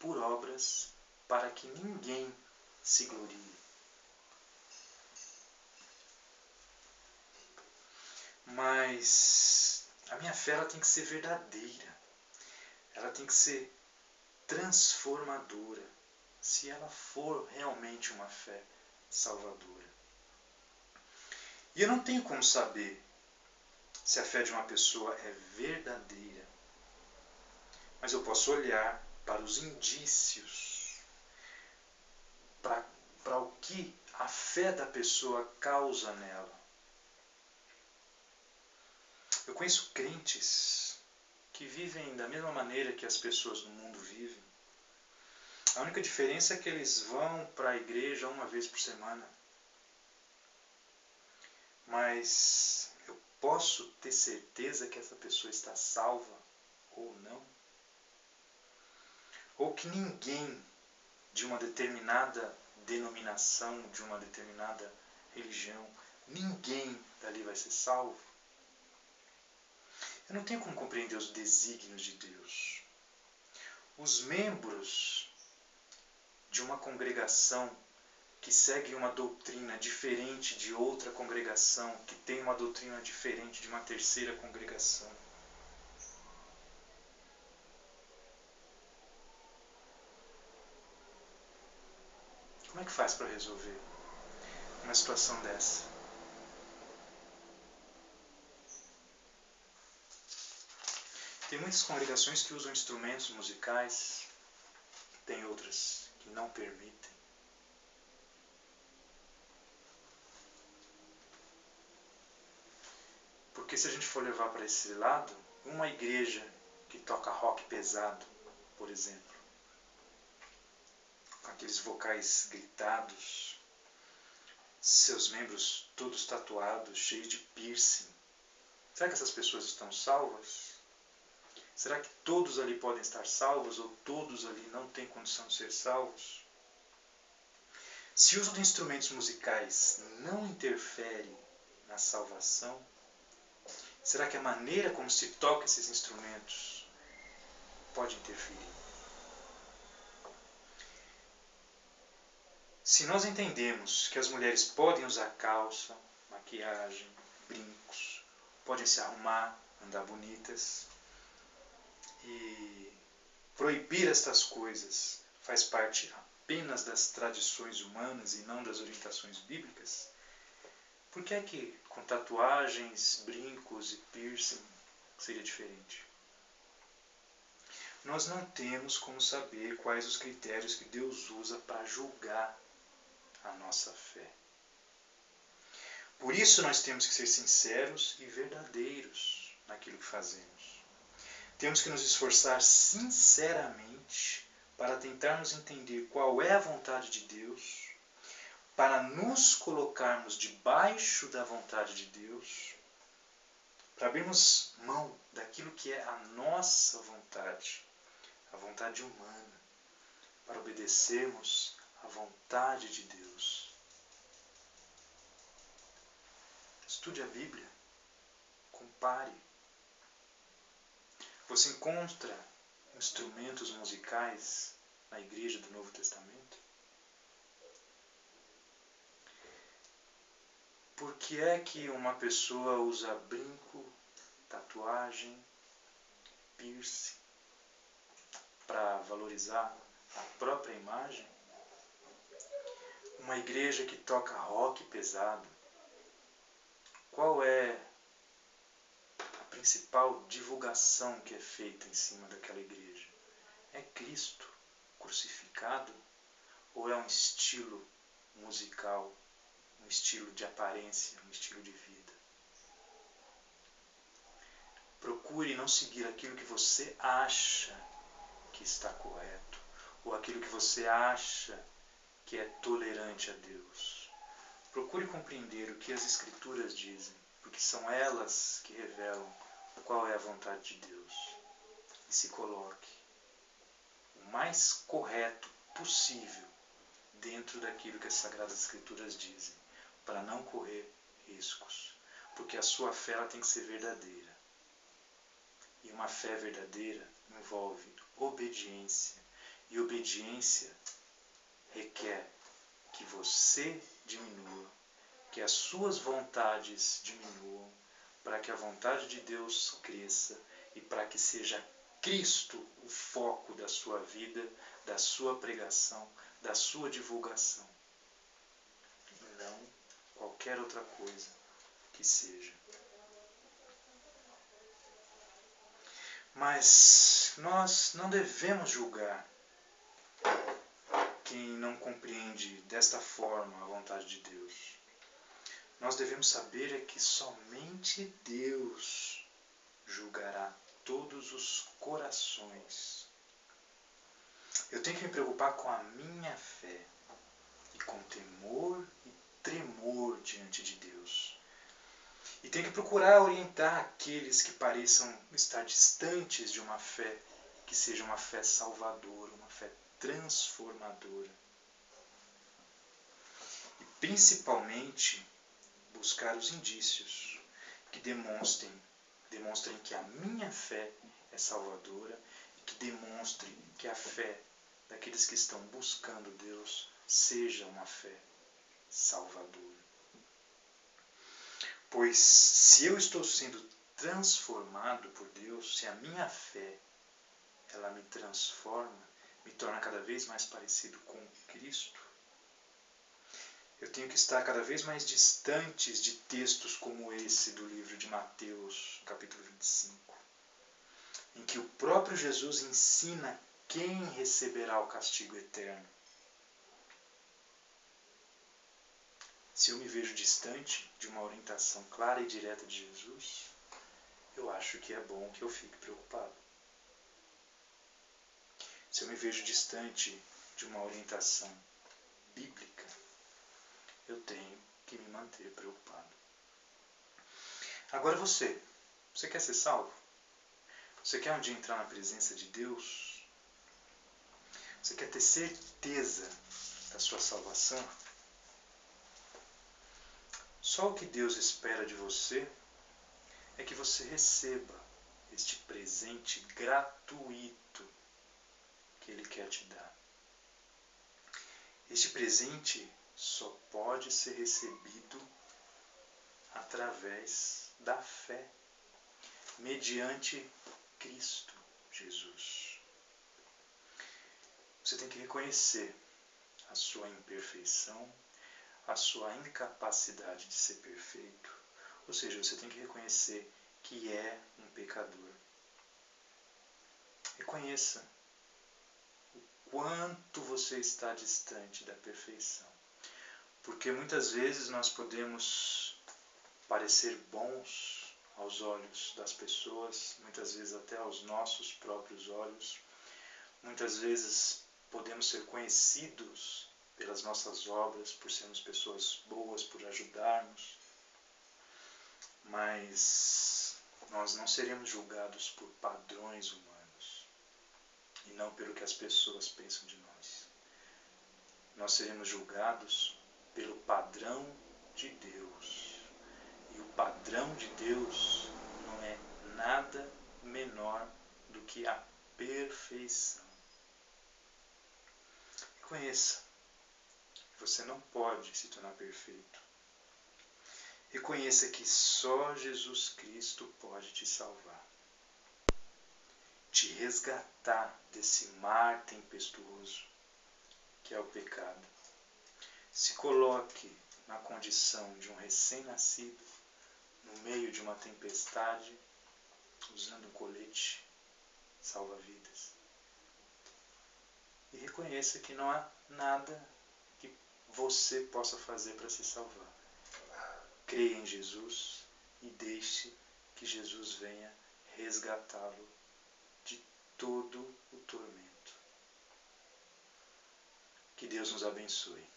por obras, para que ninguém se glorie. Mas a minha fé ela tem que ser verdadeira. Ela tem que ser transformadora, se ela for realmente uma fé salvadora. E eu não tenho como saber se a fé de uma pessoa é verdadeira, mas eu posso olhar para os indícios, para o que a fé da pessoa causa nela. Eu conheço crentes que vivem da mesma maneira que as pessoas no mundo vivem. A única diferença é que eles vão para a igreja uma vez por semana. Mas eu posso ter certeza que essa pessoa está salva ou não? Ou que ninguém de uma determinada denominação, de uma determinada religião, ninguém dali vai ser salvo? Eu não tenho como compreender os desígnios de Deus. Os membros de uma congregação que segue uma doutrina diferente de outra congregação, que tem uma doutrina diferente de uma terceira congregação. Como é que faz para resolver uma situação dessa? Tem muitas congregações que usam instrumentos musicais, tem outras que não permitem. Porque se a gente for levar para esse lado, uma igreja que toca rock pesado, por exemplo, com aqueles vocais gritados, seus membros todos tatuados, cheios de piercing, será que essas pessoas estão salvas? Será que todos ali podem estar salvos ou todos ali não têm condição de ser salvos? Se o uso de instrumentos musicais não interfere na salvação, será que a maneira como se toca esses instrumentos pode interferir? Se nós entendemos que as mulheres podem usar calça, maquiagem, brincos, podem se arrumar, andar bonitas, e proibir estas coisas faz parte apenas das tradições humanas e não das orientações bíblicas, por que é que com tatuagens, brincos e piercing seria diferente? Nós não temos como saber quais os critérios que Deus usa para julgar a nossa fé. Por isso nós temos que ser sinceros e verdadeiros naquilo que fazemos. Temos que nos esforçar sinceramente para tentarmos entender qual é a vontade de Deus, para nos colocarmos debaixo da vontade de Deus, para abrirmos mão daquilo que é a nossa vontade, a vontade humana, para obedecermos à vontade de Deus. Estude a Bíblia, compare. Você encontra instrumentos musicais na igreja do Novo Testamento? Por que é que uma pessoa usa brinco, tatuagem, piercing para valorizar a própria imagem? Uma igreja que toca rock pesado, qual é a principal divulgação que é feita em cima daquela igreja? É Cristo crucificado ou é um estilo musical, um estilo de aparência, um estilo de vida? Procure não seguir aquilo que você acha que está correto ou aquilo que você acha que é tolerante a Deus. Procure compreender o que as Escrituras dizem, porque são elas que revelam qual é a vontade de Deus. E se coloque o mais correto possível dentro daquilo que as Sagradas Escrituras dizem, para não correr riscos. Porque a sua fé ela tem que ser verdadeira. E uma fé verdadeira envolve obediência, E obediência requer que você diminua, que as suas vontades diminuam, para que a vontade de Deus cresça e para que seja Cristo o foco da sua vida, da sua pregação, da sua divulgação, e não qualquer outra coisa que seja. Mas nós não devemos julgar quem não compreende desta forma a vontade de Deus. Nós devemos saber é que somente Deus julgará todos os corações. Eu tenho que me preocupar com a minha fé e com temor e tremor diante de Deus. E tenho que procurar orientar aqueles que pareçam estar distantes de uma fé que seja uma fé salvadora, uma fé transformadora. E principalmente buscar os indícios que demonstrem que a minha fé é salvadora e que demonstrem que a fé daqueles que estão buscando Deus seja uma fé salvadora. Pois se eu estou sendo transformado por Deus, se a minha fé ela me transforma, me torna cada vez mais parecido com Cristo, eu tenho que estar cada vez mais distantes de textos como esse do livro de Mateus, capítulo 25, em que o próprio Jesus ensina quem receberá o castigo eterno. Se eu me vejo distante de uma orientação clara e direta de Jesus, eu acho que é bom que eu fique preocupado. Se eu me vejo distante de uma orientação bíblica, eu tenho que me manter preocupado. Agora você quer ser salvo? Você quer um dia entrar na presença de Deus? Você quer ter certeza da sua salvação? Só o que Deus espera de você é que você receba este presente gratuito que Ele quer te dar. Este presente só pode ser recebido através da fé, mediante Cristo Jesus. Você tem que reconhecer a sua imperfeição, a sua incapacidade de ser perfeito. Ou seja, você tem que reconhecer que é um pecador. Reconheça o quanto você está distante da perfeição. Porque muitas vezes nós podemos parecer bons aos olhos das pessoas, muitas vezes até aos nossos próprios olhos. Muitas vezes podemos ser conhecidos pelas nossas obras, por sermos pessoas boas, por ajudarmos, mas nós não seremos julgados por padrões humanos e não pelo que as pessoas pensam de nós. Nós seremos julgados pelo padrão de Deus. E o padrão de Deus não é nada menor do que a perfeição. Reconheça que você não pode se tornar perfeito. Reconheça que só Jesus Cristo pode te salvar, te resgatar desse mar tempestuoso que é o pecado. Se coloque na condição de um recém-nascido no meio de uma tempestade, usando um colete salva-vidas. E reconheça que não há nada que você possa fazer para se salvar. Creia em Jesus e deixe que Jesus venha resgatá-lo de todo o tormento. Que Deus nos abençoe.